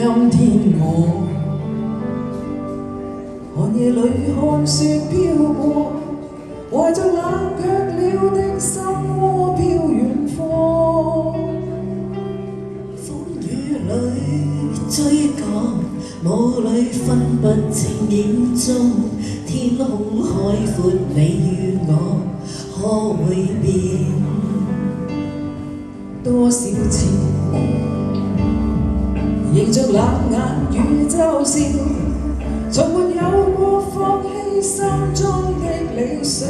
今天我寒夜裏看雪飄過，懷着冷卻了的心窩飄遠方。風雨裏追趕，霧裏分不清影蹤，天空海闊，你與我可會變？多少次迎着冷眼與嘲笑，從沒有過放棄心中的理想。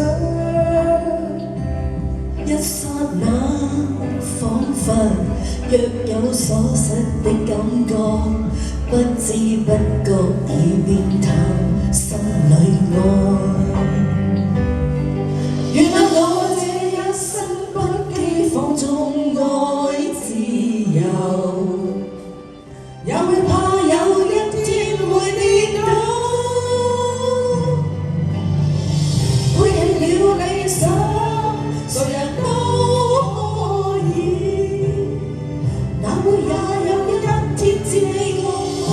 一剎那，彷彿若有所失的感覺，不知不覺已變淡心裏愛。原諒我這一生不羈放縱愛自由，也會怕有一天會跌倒，背棄了理想，誰人都可以，哪會也有一天自你共我。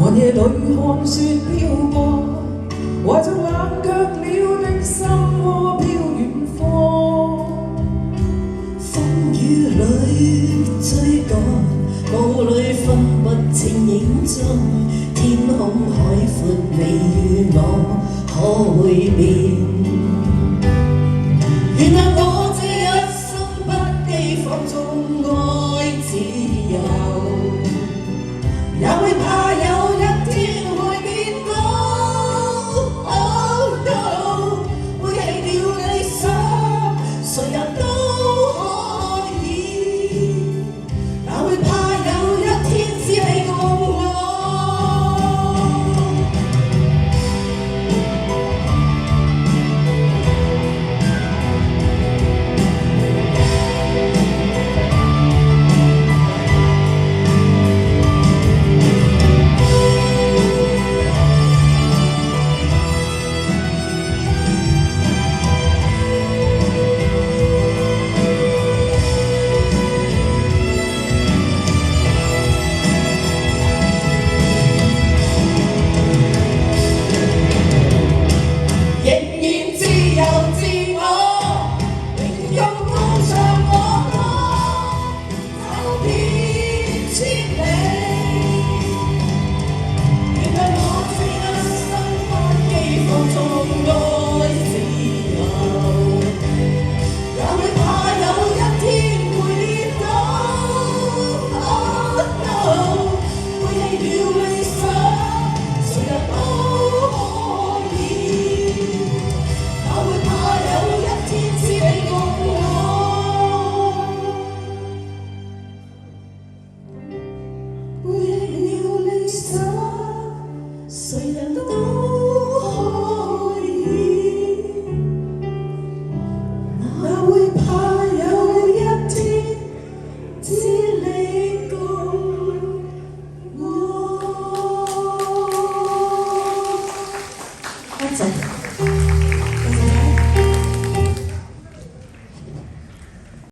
寒夜裏看雪飄過，懷着冷卻了的心窩飄遠方。風雨裏追趕，霧裏分不清影蹤，天空海闊，你與我可會變？原諒我這一生不羈放縱愛自由，也會怕有一天會跌倒。Oh no， 背棄了理想，誰人都可以，哪會怕有一天只係共我。誰人都可以，哪會怕有一天只你共我。多謝。